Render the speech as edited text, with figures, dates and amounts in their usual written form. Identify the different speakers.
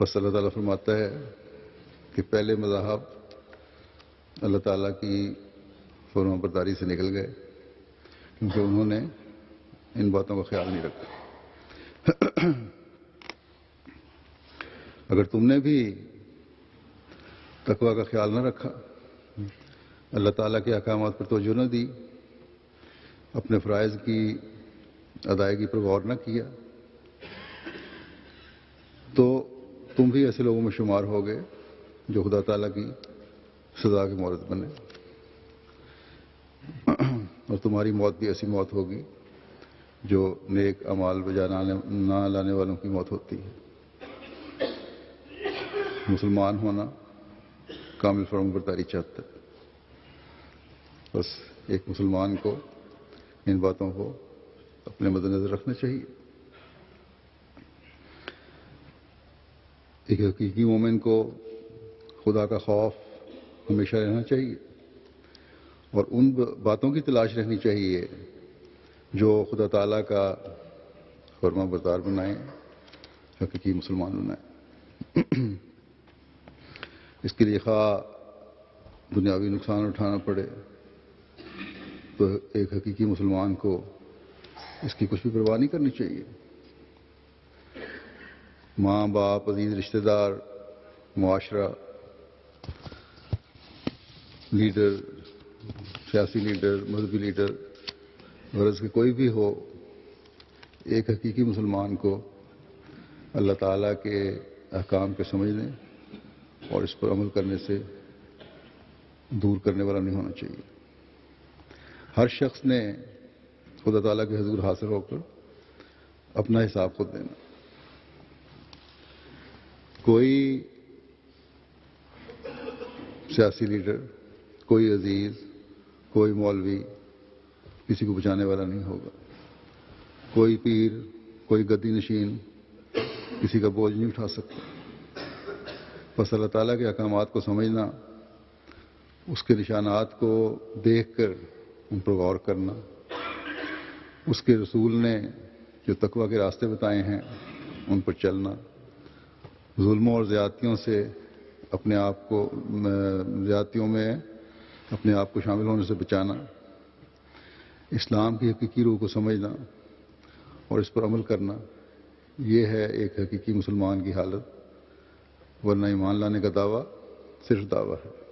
Speaker 1: بس اللہ تعالیٰ فرماتا ہے کہ پہلے مذاہب اللہ تعالیٰ کی فرما برداری سے نکل گئے کیونکہ انہوں نے ان باتوں کا خیال نہیں رکھا۔ اگر تم نے بھی تقوی کا خیال نہ رکھا، اللہ تعالیٰ کے احکامات پر توجہ نہ دی، اپنے فرائض کی ادائیگی پر غور نہ کیا، تو تم بھی ایسے لوگوں میں شمار ہوگے جو خدا تعالیٰ کی سزا کے مورد بنے، اور تمہاری موت بھی ایسی موت ہوگی جو نیک اعمال بجا نہ لانے والوں کی موت ہوتی ہے۔ مسلمان ہونا کامل فرما برداری چاہتا ہے۔ بس ایک مسلمان کو ان باتوں کو اپنے مد نظر رکھنا چاہیے۔ ایک حقیقی مومن کو خدا کا خوف ہمیشہ رہنا چاہیے اور ان باتوں کی تلاش رکھنی چاہیے جو خدا تعالیٰ کا فرما بردار بنائیں، حقیقی مسلمان بنائیں۔ اس کے لیے خواہ دنیاوی نقصان اٹھانا پڑے تو ایک حقیقی مسلمان کو اس کی کچھ بھی پرواہ نہیں کرنی چاہیے۔ ماں باپ، عزیز رشتہ دار، معاشرہ، لیڈر، سیاسی لیڈر، مذہبی لیڈر، غرض کہ کوئی بھی ہو، ایک حقیقی مسلمان کو اللہ تعالیٰ کے احکام کے سمجھنے اور اس پر عمل کرنے سے دور کرنے والا نہیں ہونا چاہیے۔ ہر شخص نے خدا تعالیٰ کے حضور حاضر ہو کر اپنا حساب خود دینا۔ کوئی سیاسی لیڈر، کوئی عزیز، کوئی مولوی کسی کو بچانے والا نہیں ہوگا، کوئی پیر، کوئی گدی نشین کسی کا بوجھ نہیں اٹھا سکتا۔ بس اللہ تعالیٰ کے احکامات کو سمجھنا، اس کے نشانات کو دیکھ کر ان پر غور کرنا، اس کے رسول نے جو تقویٰ کے راستے بتائے ہیں ان پر چلنا، ظلموں اور زیادتیوں سے اپنے آپ کو زیادتیوں میں اپنے آپ کو شامل ہونے سے بچانا، اسلام کی حقیقی روح کو سمجھنا اور اس پر عمل کرنا، یہ ہے ایک حقیقی مسلمان کی حالت، ورنہ ایمان لانے کا دعویٰ صرف دعویٰ ہے۔